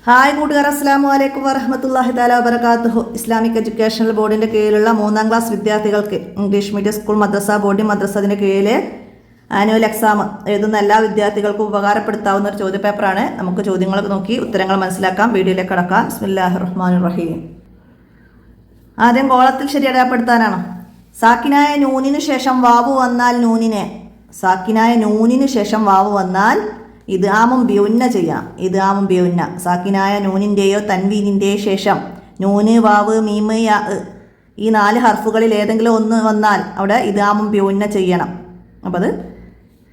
Hi കൂട്ടുകാർ, അസ്സലാമു അലൈക്കും വറഹ്മത്തുള്ളാഹി തആല വബറകാതുഹു. ഇസ്ലാമിക് എഡ്യൂക്കേഷണൽ ബോർഡിൻ്റെ കീഴിലുള്ള 3ാം ക്ലാസ് വിദ്യാർത്ഥികൾക്ക് ഇംഗ്ലീഷ് മീഡിയം സ്കൂൾ മദ്രസ ബോർഡിംഗ് മദ്രസതിൻ്റെ കീഴിൽ ആനുവൽ എക്സാം എഴുതുന്ന എല്ലാ വിദ്യാർത്ഥികൾക്കും ഉപകാരപ്പെടുത്താവുന്ന ഒരു ചോദ്യപേപ്പറാണ്. നമുക്ക് ചോദ്യങ്ങളൊക്കെ നോക്കി ഉത്തരങ്ങൾ മനസ്സിലാക്കാം. വീഡിയോയിലേക്ക് കടക്കാം. ബിസ്മില്ലാഹിർ റഹ്മാനിർ റഹീം. ആദ്യം കോളത്തിൽ ശരി അടയാളപ്പെടുത്താനാണ്. സാക്കിനായ നൂനിന് ശേഷം വാവ് വന്നാൽ സാക്കിനായ നൂനിന് ശേഷം വാവ് വന്നാൽ ഇദ്ഗാമും ബിയുന്ന ചെയ്യാം. ഇദ്ഗാമും ബിയുന്ന സാക്കിനായ നൂനിൻ്റെയോ തൻവീനിൻ്റെയോ ശേഷം നൂന്, വാവ്, മീമ്, യാ ഈ 4 ഹർഫുകളിൽ ഏതെങ്കിലും ഒന്ന് വന്നാൽ അവിടെ ഇദ്ഗാമും ബിയുന്ന ചെയ്യണം. അപ്പോൾ അത്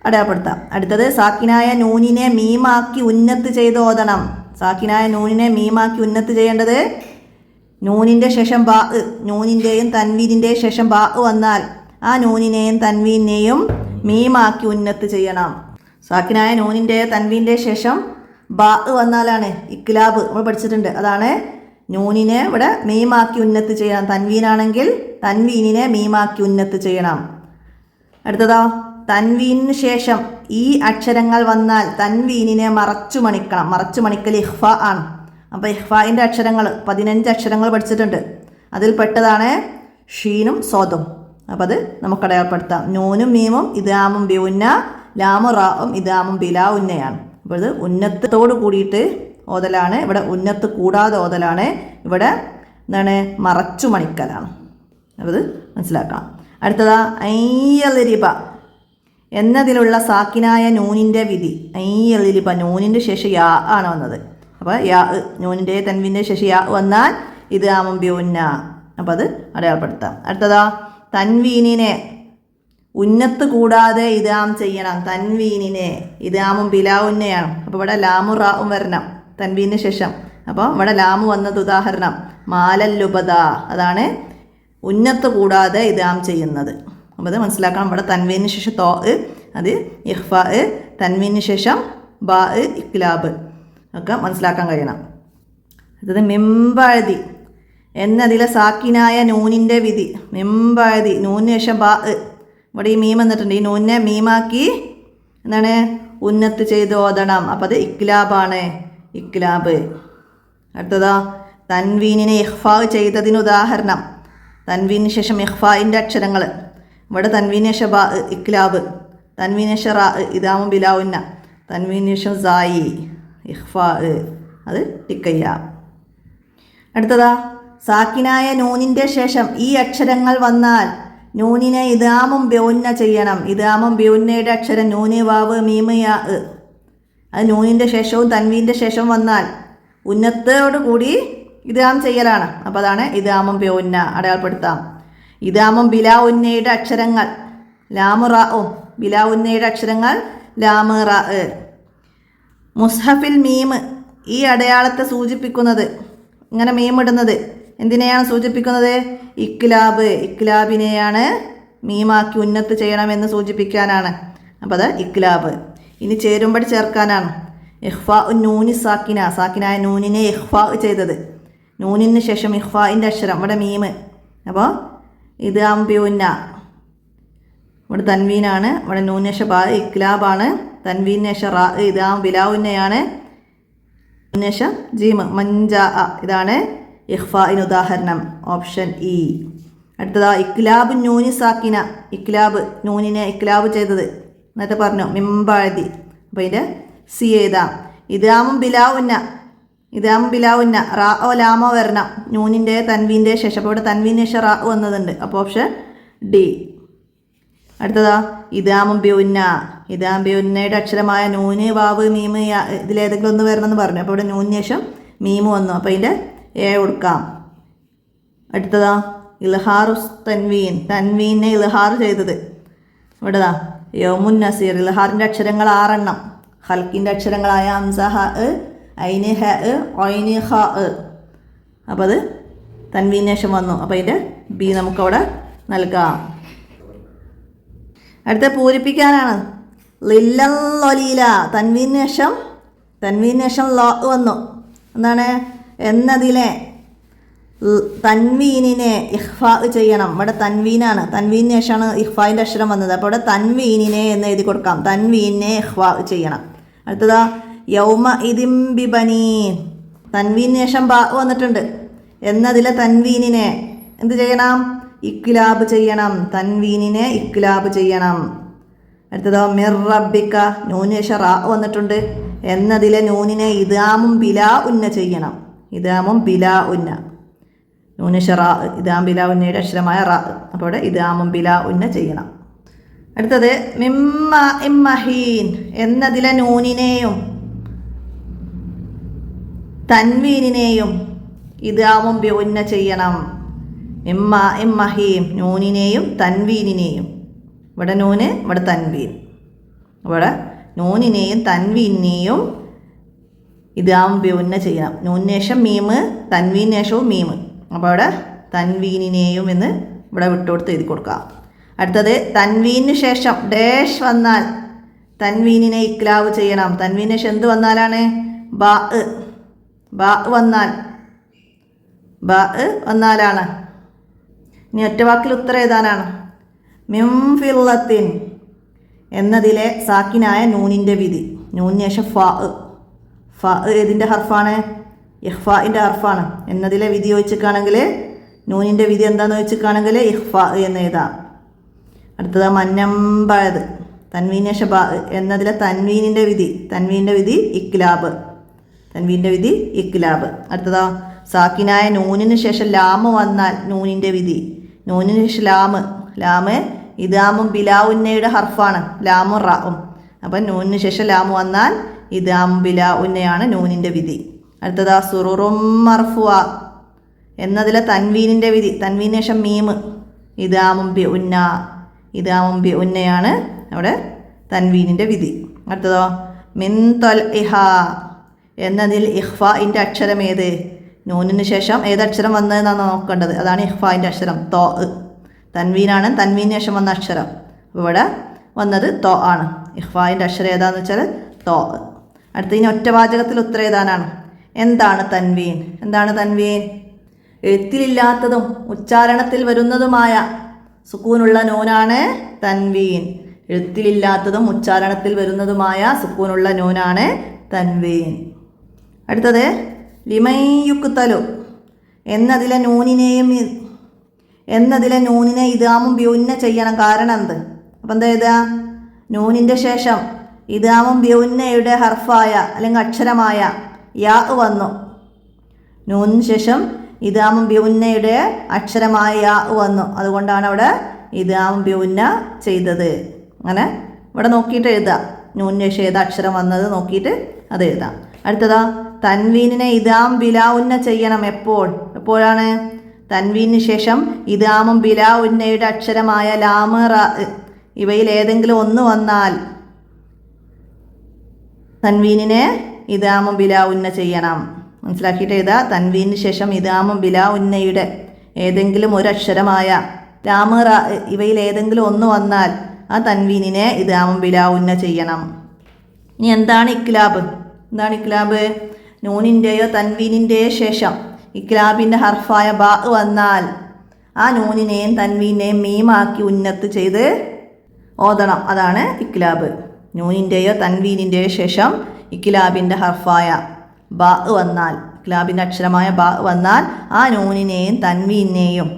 അടയാളപ്പെടുത്താം. അടുത്തത് സാക്കിനായ നൂനിനെ മീമാക്കി ഉന്നത്ത് ചെയ്ത് ഓതണം. സാക്കിനായ നൂനിനെ മീമാക്കി ഉന്നത്ത് ചെയ്യേണ്ടത് നൂനിൻ്റെ ശേഷം ബാ, നൂനിൻ്റെയും തൻവീനിൻ്റെയും ശേഷം ബാ വന്നാൽ ആ നൂനിനെയും തൻവീനെയും മീമാക്കി ഉന്നത്ത് ചെയ്യണം. സാക്കിനായ നൂനിൻ്റെ തൻവീൻ്റെ ശേഷം ബാ വന്നാലാണ് ഇക്ലാബ്. നമ്മൾ പഠിച്ചിട്ടുണ്ട്. അതാണ് നൂനിനെ ഇവിടെ മീമാക്കി ഉന്നത്ത് ചെയ്യണം. തൻവീനാണെങ്കിൽ തൻവീനിനെ മീമാക്കി ഉന്നത്ത് ചെയ്യണം. അടുത്തതോ തൻവീനിന് ശേഷം ഈ അക്ഷരങ്ങൾ വന്നാൽ തൻവീനിനെ മറച്ചു മണിക്കണം. മറച്ചു മണിക്കൽ ഇഖ്ഫ ആണ്. അപ്പോൾ ഇഖ്ഫായിൻ്റെ അക്ഷരങ്ങൾ 15 അക്ഷരങ്ങൾ പഠിച്ചിട്ടുണ്ട്. അതിൽ പെട്ടതാണ് ഷീനും സോദും. അപ്പോൾ അത് നമുക്ക് അടയാളപ്പെടുത്താം. നൂനും മീമും ഇദ്ഗാമും ബിയുന്ന, ലാമു റാവും ഇദ്ഗാമും ബിലാ ഉന്നയാണ്. അപ്പോൾ ഇത് ഉന്നത്തോട് കൂടിയിട്ട് ഓതലാണ്. ഇവിടെ ഉന്നത്ത് കൂടാതെ ഓതലാണ്. ഇവിടെ എന്താണ് മറച്ചു മണിക്കലാണ്. അപ്പോൾ ഇത് മനസ്സിലാക്കണം. അടുത്തതാ ഐയലിരിബ എന്നതിലുള്ള സാക്കിനായ നൂനിൻ്റെ വിധി. ഐയലിരിബ നൂനിൻ്റെ ശേഷം യാ ആണ് വന്നത്. അപ്പോൾ യാ നൂനിൻ്റെ തൻവീൻ്റെ ശേഷം യാ വന്നാൽ ഇദ്ഗാമും ബിയുന്ന. അപ്പോൾ അത് അടയാളപ്പെടുത്താം. അടുത്തതാ തൻവീനിനെ ഉന്നത്ത് കൂടാതെ ഇദ്ഗാം ചെയ്യണം. തൻവീനിനെ ഇദ്ഗാമും ബിലാവുന്നയാണ്. അപ്പോൾ ഇവിടെ ലാമു റാവും വരണം തൻവീന് ശേഷം. അപ്പോൾ ഇവിടെ ലാമു വന്നത് ഉദാഹരണം മാലല്ലുബദ, അതാണ് ഉന്നത്ത് കൂടാതെ ഇദ്ഗാം ചെയ്യുന്നത്. അപ്പോൾ അത് മനസ്സിലാക്കണം. ഇവിടെ തൻവീന് ശേഷം തോ, അത് ഇഖ്ഫ, തൻവീന് ശേഷം ബാ, ഇക്ലാബ് ഒക്കെ മനസ്സിലാക്കാൻ കഴിയണം. അടുത്തത് മിംബഅദി എന്നതിലെ സാക്കിനായ നൂനിൻ്റെ വിധി. മിംബഅദി നൂനിന് ശേഷം ബാ, ഇവിടെ ഈ മീം എന്നിട്ടുണ്ട്. ഈ നൂനിനെ മീമാക്കി എന്താണ് ഉന്നത്ത് ചെയ്ത് ഓതണം. അപ്പോൾ അത് ഇക്ലാബാണ്, ഇക്ലാബ്. അടുത്തതാ തൻവീനിനെ ഇഖ്ഫാ ചെയ്തതിന് ഉദാഹരണം തൻവീന് ശേഷം ഇഖ്ഫായിൻ്റെ അക്ഷരങ്ങൾ. ഇവിടെ തൻവീന് ശേഷം ബാ, ഇക്ലാബ്. തൻവീന് ശേഷം റാ, ഇദ്ഗാമും ബിലാവുന്ന. തൻവീന് ശേഷം സായി, ഇഖ്ഫാ, അത് ടിക്കയ്യ. അടുത്തതാ സാക്കിനായ നൂനിൻ്റെ ശേഷം ഈ അക്ഷരങ്ങൾ വന്നാൽ നൂനിനെ ഇദ്ഗാമും ബിയുന്ന ചെയ്യണം. ഇദ്ഗാമും ബിയുന്നയുടെ അക്ഷരം നൂന്, വാവ്, മീമ്, യാ അത് നൂനിൻ്റെ ശേഷവും തൻവീൻ്റെ ശേഷവും വന്നാൽ ഉന്നത്തോടു കൂടി ഇദ്ഗാം ചെയ്യലാണ്. അപ്പോൾ അതാണ് ഇദ്ഗാമും ബിയുന്ന. അടയാളപ്പെടുത്താം. ഇദ്ഗാമും ബിലാവുന്നയുടെ അക്ഷരങ്ങൾ ലാമു റാവും, ബിലാവുന്നയുടെ അക്ഷരങ്ങൾ ലാമ് റാ. മുസ്ഹഫിൽ മീം ഈ അടയാളത്തെ സൂചിപ്പിക്കുന്നത്, ഇങ്ങനെ മീം ഇടുന്നത് എന്തിനെയാണ് സൂചിപ്പിക്കുന്നത്? ഇക്ലാബ്, ഇക്ലാബിനെയാണ് മീമാക്കി ഉന്നത്ത് ചെയ്യണമെന്ന് സൂചിപ്പിക്കാനാണ്. അപ്പോൾ അത് ഇക്ലാബ്. ഇനി ചേരുമ്പടി ചേർക്കാനാണ്. ഇഖ്ഫാ നൂനി സാക്കിന, സാക്കിനായ നൂനിനെ ഇഖ്ഫാ ചെയ്തത്. നൂനിന് ശേഷം ഇഖ്ഫായിൻ്റെ അക്ഷരം ഇവിടെ മീം. അപ്പോൾ ഇദ്ഗാം ബിയുന്ന, ഇവിടെ തൻവീനാണ്. ഇവിടെ നൂനിന് ശേഷം ബാ, ഇക്ലാബാണ്. തൻവീന് ശേഷം റാ, ഇദ്ഗാം ബിലാവുന്നയാണ്. നൂനിന് ശേഷം ജീം, മഞ്ചാ, ഇതാണ് ഇഖ്ഫായിന് ഉദാഹരണം, ഓപ്ഷൻ ഇ. അടുത്തതാ ഇക്ലാബ് നൂനി സാക്കിന, ഇക്ലാബ് നൂനിനെ ഇക്ലാബ് ചെയ്തത് നേരത്തെ പറഞ്ഞു മിംബഅദി. അപ്പോൾ ഇതിൻ്റെ സി എഴുതാം. ഇദ്ഗാമും ബിലാവുന്ന, ഇദ്ഗാമും ബിലാവുന്ന റാ ഓ ലാമോ വരണം നൂനിൻ്റെ തൻവീൻ്റെ ശേഷം. അപ്പോൾ ഇവിടെ തൻവീന് ശേഷം റാ വന്നതുണ്ട്. അപ്പോൾ ഓപ്ഷൻ ഡി. അടുത്തതാ ഇദ്ഗാമും ബിയുന്ന, ഇദ്ഗാം ബിയുന്നയുടെ അക്ഷരമായ നൂന്, വാവ്, മീമ്, യാ ഇതിലേതെങ്കിലും ഒന്ന് വരണമെന്ന് പറഞ്ഞു. അപ്പോൾ ഇവിടെ നൂനിന് ശേഷം മീമ് വന്നു. അപ്പോൾ ഇതിൻ്റെ എ കൊടുക്കാം. അടുത്തതാ ഇൽഹാറുസ് തൻവീൻ, തൻവീനെ ഇൽഹാർ ചെയ്തത് ഇവിടെതാ യൗമുൻ നസീർ. ഇൽഹാറിൻ്റെ അക്ഷരങ്ങൾ 6 എണ്ണം. ഹൽക്കിൻ്റെ അക്ഷരങ്ങളായ ഹംസ, ഹ, ഐന്, ഹ, ഐന്, ഹ. അപ്പോൾ അത് തൻവീന് ശേഷം വന്നു. അപ്പോൾ അതിൻ്റെ ബി നമുക്കവിടെ നൽകാം. അടുത്ത പൂരിപ്പിക്കാനാണ്. ലില്ലൊലീല തൻവീന് ശേഷം ലോ വന്നു. എന്താണ് എന്നതിലെ തൻവീനിനെ ഇഖ്ഫാ ചെയ്യണം. ഇവിടെ തൻവീനാണ്, തൻവീന് ശേഷമാണ് ഇഖ്ഫായിൻ്റെ അക്ഷരം വന്നത്. അപ്പോൾ ഇവിടെ തൻവീനിനെ എന്ന് എഴുതി കൊടുക്കാം. തൻവീനെ ഇഖ്ഫാ ചെയ്യണം. അടുത്തതാ യൗമ ഇദിം ബിബനീൻ, തൻവീന് ശേഷം ബാ വന്നിട്ടുണ്ട്. എന്നതിലെ തൻവീനിനെ എന്ത് ചെയ്യണം? ഇക്ലാബ് ചെയ്യണം. തൻവീനിനെ ഇക്ലാബ് ചെയ്യണം. അടുത്തതോ മിർ റബ്ബിക്ക, നൂന് ശേഷം റാ വന്നിട്ടുണ്ട്. എന്നതിലെ നൂനിനെ ഇദാമും ബിലാ ഉന്ന ചെയ്യണം. ഇദാമും ബിലാ ഉന്ന, നൂന് ശേഷം റാ, ഇദാം ബിലാ ഉന്നയുടെ അക്ഷരമായ റാ. അപ്പോൾ ഇവിടെ ഇദാമും ബിലാ ഉന്ന ചെയ്യണം. അടുത്തത് മിമ്മ ഇമ്മഹീൻ, എന്നതിലെ നൂനിനെയും തൻവീനിനെയും ഇദാമും ബി ഉന്ന ചെയ്യണം. മിമ്മ ഇമ്മഹീം, നൂനിനെയും തൻവീനിനെയും. ഇവിടെ നൂന്, ഇവിടെ തൻവീൻ. ഇവിടെ നൂനിനെയും തൻവീനിനെയും ഇദാമും ബി ഉന്ന ചെയ്യണം. നൂനിന് ശേഷം മീമ്, തൻവീന് ശേഷവും മീമ്. അപ്പോൾ അവിടെ തൻവീനിനെയും എന്ന് ഇവിടെ വിട്ടുകൊടുത്ത് എഴുതി കൊടുക്കാം. അടുത്തത് തൻവീന് ശേഷം ഡാഷ് വന്നാൽ തൻവീനിനെ ഇക്ലാബ് ചെയ്യണം. തൻവീന് ശേഷം എന്ത് വന്നാലാണ്? ബാ വന്നാലാണ്. ഇനി ഒറ്റ വാക്കിൽ ഉത്തരം എഴുതാനാണ്. മിൻ ഫില്ലത്തിൻ എന്നതിലെ സാക്കിനായ നൂനിൻ്റെ വിധി. നൂനിന് ശേഷം ഫ ഏതിൻ്റെ ഹർഫാണ്? ഇഹ്ഫാഇൻ്റെ ഹർഫാണ്. എന്നതിലെ വിധി ചോദിച്ചിട്ടാണെങ്കിൽ നൂനിൻ്റെ വിധി എന്താണെന്ന് ചോദിച്ചിട്ടാണെങ്കിൽ ഇഹ്ഫാ എന്ന് എഴുതാം. അടുത്തത് മന്നമ്പഴത്, തൻവീന് ശേഷം ബാ എന്നതിലെ തൻവീനിൻ്റെ വിധി. തൻവീൻ്റെ വിധി ഇക്ലാബ്. തൻവീൻ്റെ വിധി ഇക്ലാബ്. അടുത്തതോ സാക്കിനായ നൂനിന് ശേഷം ലാമ് വന്നാൽ നൂനിൻ്റെ വിധി. നൂനിന് ശേഷം ലാമ് ഇദാമും ബിലാഉന്നയുടെ ഹർഫാണ്. ലാമും റാവും. അപ്പം നൂനിന് ശേഷം ലാമ് വന്നാൽ ഇദാമും ബിലാഉന്നയാണ് നൂനിൻ്റെ വിധി. അടുത്തതാ സുറുറും മർഫുവ എന്നതിലെ തൻവീനിൻ്റെ വിധി. തൻവീന് ശേഷം മീമ്, ഇദാമും ബി ഉന്ന. ഇദാമും ബി ഉന്നയാണ് അവിടെ തൻവീനിൻ്റെ വിധി. അടുത്തതോ മിൻ തൊൽഇഹ എന്നതിൽ ഇഹ്ഫാഇൻ്റെ അക്ഷരം ഏത്? നൂനിന് ശേഷം ഏതക്ഷരം വന്നതെന്നാണ് നോക്കേണ്ടത്. അതാണ് ഇഹ്ഫാഇൻ്റെ അക്ഷരം. തോ. തൻവീനാണ്, തൻവീന് ശേഷം വന്ന അക്ഷരം. അപ്പോൾ ഇവിടെ വന്നത് തോ ആണ്. ഇഹ്ഫാഇൻ്റെ അക്ഷരം ഏതാണെന്ന് വെച്ചാൽ തോ. അടുത്ത ഇനി ഒറ്റവാചകത്തിൽ ഉത്തരം എഴുതാനാണ്. എന്താണ് തൻവീൻ? എന്താണ് തൻവീൻ? എഴുത്തിലില്ലാത്തതും ഉച്ചാരണത്തിൽ വരുന്നതുമായ സുക്കൂനുള്ള നൂനാണ് തൻവീൻ. എഴുത്തിലില്ലാത്തതും ഉച്ചാരണത്തിൽ വരുന്നതുമായ സുക്കൂനുള്ള നൂനാണ് തൻവീൻ. അടുത്തത് ലിമയുക്തലു എന്നതിലെ നൂനിനെ ഇദാമും ബിഉന്ന ചെയ്യണം. കാരണം എന്ത്? അപ്പം എന്താ എഴുതുക? നൂനിൻ്റെ ശേഷം ഇദാമും ബിഉന്നയുടെ ഹർഫായ അല്ലെങ്കിൽ അക്ഷരമായ യാ വന്നു. നൂനിന് ശേഷം ഇദാമും ബിഉന്നയുടെ അക്ഷരമായ യാ വന്നു. അതുകൊണ്ടാണ് അവിടെ ഇദാമും ബിഉന്ന ചെയ്തത്. അങ്ങനെ ഇവിടെ നോക്കിയിട്ട് എഴുതാം. നൂനിന് ശേഷം ഏത് അക്ഷരം വന്നത് നോക്കിയിട്ട് അത് എഴുതാം. അടുത്തതാ തൻവീനിനെ ഇദാം ബിലാ ഉന്ന ചെയ്യണം. എപ്പോഴാണ്? തൻവീനിന് ശേഷം ഇദാമും ബിലാ ഉന്നയുടെ അക്ഷരമായ ലാമ് റാ ഇവയിൽ ഏതെങ്കിലും ഒന്ന് വന്നാൽ തൻവീനിനെ ഇദാമും ബിലാ ഉന്ന ചെയ്യണം. മനസ്സിലാക്കിയിട്ട് എഴുതാ. തൻവീനിന് ശേഷം ഇദാമും ബിലാ ഉന്നയുടെ ഏതെങ്കിലും ഒരു അക്ഷരമായ ലാമ് റാ ഇവയിൽ ഏതെങ്കിലും ഒന്ന് വന്നാൽ ആ തൻവീനിനെ ഇദാമും ബിലാ ഉന്ന ചെയ്യണം. ഇനി എന്താണ് ഇക്ലാബ്? എന്താണ് ഇക്ലാബ്? നൂനിൻ്റെയോ തൻവീനിൻ്റെയോ ശേഷം ഇക്ലാബിൻ്റെ ഹർഫായ ബാ വന്നാൽ ആ നൂനിനെയും തൻവീനെയും മീമാക്കി ഉന്നത്ത് ചെയ്ത് ഓതണം. അതാണ് ഇക്ലാബ്. നൂനിൻ്റെയോ തൻവീനിൻ്റെയോ ശേഷം ഇക്ലാബിൻ്റെ ഹർഫായ ബാ വന്നാൽ, ഇക്ലാബിൻ്റെ അക്ഷരമായ ബാ വന്നാൽ ആ നൂനിനെയും തൻവീനെയും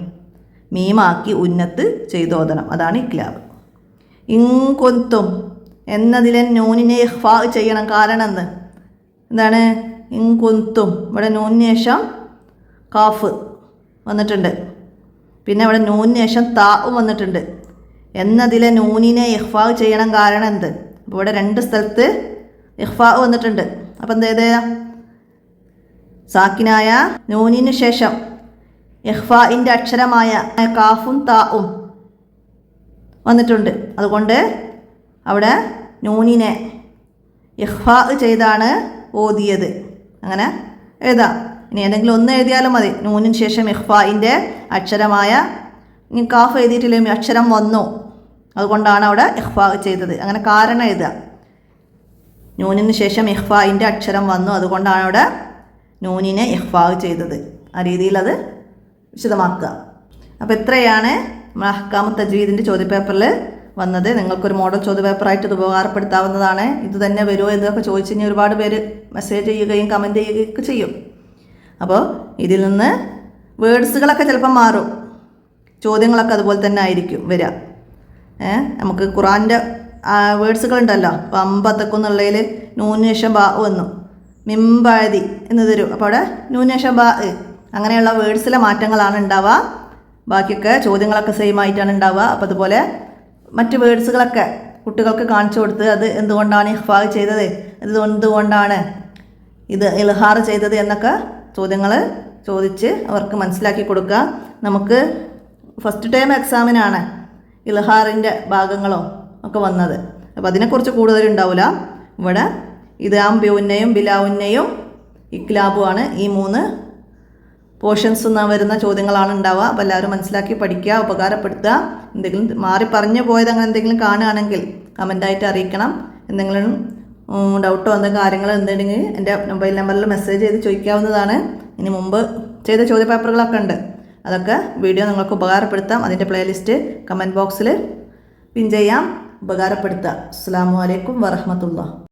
മീമാക്കി ഉന്നത്ത് ചെയ്തോതണം. അതാണ് ഇക്ലാബ്. ഇൻകുന്തും എന്നതിലെ നൂനിനെ ഇഖ്ഫാ ചെയ്യണം. കാരണം എന്താണ്? ഇൻകുന്തും ഇവിടെ നൂനിന് ശേഷം കാഫ് വന്നിട്ടുണ്ട്. പിന്നെ ഇവിടെ നൂനിന് ശേഷം താവും വന്നിട്ടുണ്ട്. എന്നതിലെ നൂനിനെ ഇഖ്ഫാ ചെയ്യണം. കാരണം എന്ത്? അപ്പോൾ ഇവിടെ രണ്ട് സ്ഥലത്ത് ഇഖ്ഫാ വന്നിട്ടുണ്ട്. അപ്പം എന്ത് ചെയ്ത്? സാക്കിനായ നൂനിന് ശേഷം ഇഖ്ഫാഇൻ്റെ അക്ഷരമായ കാഫും താവും വന്നിട്ടുണ്ട്. അതുകൊണ്ട് അവിടെ നൂനിനെ ഇഖ്ഫാ ചെയ്താണ് ഓതിയത്. അങ്ങനെ എഴുതാം. ഇനി ഏതെങ്കിലും ഒന്ന് എഴുതിയാലും മതി. നൂനിന് ശേഷം ഇഖ്ഫാഇൻ്റെ അക്ഷരമായ കാഫ് എഴുതിയിട്ടില്ലേ, അക്ഷരം വന്നു, അതുകൊണ്ടാണ് അവിടെ ഇഖ്ഫാ ചെയ്തത്. അങ്ങനെ കാരണം എഴുതുക. നൂനിന് ശേഷം ഇഖ്ഫാഇൻ്റെ അക്ഷരം വന്നു, അതുകൊണ്ടാണ് അവിടെ നൂനിനെ ഇഖ്ഫാ ചെയ്തത്. ആ രീതിയിൽ അത് വിശദമാക്കുക. അപ്പോൾ ഇത്രയാണ് നമ്മൾ അഹ്കാമു തജ്വീദിൻ്റെ ചോദ്യപേപ്പറിൽ വന്നത്. നിങ്ങൾക്കൊരു മോഡൽ ചോദ്യപേപ്പറായിട്ട് ഇത് ഉപകാരപ്പെടുത്താവുന്നതാണ്. ഇത് തന്നെ വരുമോ എന്നൊക്കെ ചോദിച്ചു കഴിഞ്ഞാൽ ഒരുപാട് പേര് മെസ്സേജ് ചെയ്യുകയും കമൻറ്റ് ചെയ്യുകയൊക്കെ ചെയ്യും. അപ്പോൾ ഇതിൽ നിന്ന് വേർഡ്സുകളൊക്കെ ചിലപ്പോൾ മാറും, ചോദ്യങ്ങളൊക്കെ അതുപോലെ തന്നെ ആയിരിക്കും വരിക. നമുക്ക് ഖുറാൻ്റെ വേർഡ്സുകളുണ്ടല്ലോ. അപ്പോൾ അമ്പത്തക്കുന്നുള്ളതിൽ നൂന്യശം ബാ വന്നു, മിംബാതി എന്ന് തരും. അപ്പോൾ അവിടെ നൂന്യശം ബാ, അങ്ങനെയുള്ള വേർഡ്സിലെ മാറ്റങ്ങളാണ് ഉണ്ടാവുക. ബാക്കിയൊക്കെ ചോദ്യങ്ങളൊക്കെ സെയിം ആയിട്ടാണ് ഉണ്ടാവുക. അപ്പോൾ അതുപോലെ മറ്റ് വേർഡ്സുകളൊക്കെ കുട്ടികൾക്ക് കാണിച്ചു കൊടുത്ത് അത് എന്തുകൊണ്ടാണ് ഇഖ്ഫാ ചെയ്തത്, ഇത് എന്തുകൊണ്ടാണ് ഇത് ഇൽഹാർ ചെയ്തത് എന്നൊക്കെ ചോദ്യങ്ങൾ ചോദിച്ച് അവർക്ക് മനസ്സിലാക്കി കൊടുക്കുക. നമുക്ക് ഫസ്റ്റ് ടൈം എക്സാമിനാണ് ഇൽഹാറിൻ്റെ ഭാഗങ്ങളോ ഒക്കെ വന്നത്. അപ്പോൾ അതിനെക്കുറിച്ച് കൂടുതലുണ്ടാവില്ല. ഇവിടെ ഇദാം ബിഉന്നയും ബിലാവുന്നയും ഇക്ലാബുമാണ് ഈ 3 പോർഷൻസ് വരുന്ന ചോദ്യങ്ങളാണ് ഉണ്ടാവുക. അപ്പോൾ എല്ലാവരും മനസ്സിലാക്കി പഠിക്കുക, ഉപകാരപ്പെടുത്തുക. എന്തെങ്കിലും മാറി പറഞ്ഞു പോയത് അങ്ങനെ എന്തെങ്കിലും കാണുകയാണെങ്കിൽ കമൻ്റായിട്ട് അറിയിക്കണം. എന്തെങ്കിലും ഡൗട്ടോ എന്തെങ്കിലും കാര്യങ്ങൾ എന്തെങ്കിലും എൻ്റെ മൊബൈൽ നമ്പറിൽ മെസ്സേജ് ചെയ്ത് ചോദിക്കാവുന്നതാണ്. ഇനി മുമ്പ് ചെയ്ത ചോദ്യപേപ്പറുകളൊക്കെ ഉണ്ട്, അതൊക്കെ വീഡിയോ നിങ്ങൾക്ക് ഉപകാരപ്പെടുത്താം. അതിൻ്റെ പ്ലേലിസ്റ്റ് കമൻറ്റ് ബോക്സിൽ പിൻ ചെയ്യാം. ഉപകാരപ്പെടുത്തുക. അസ്സലാമു അലൈക്കും വറഹ്മത്തുള്ളാഹി.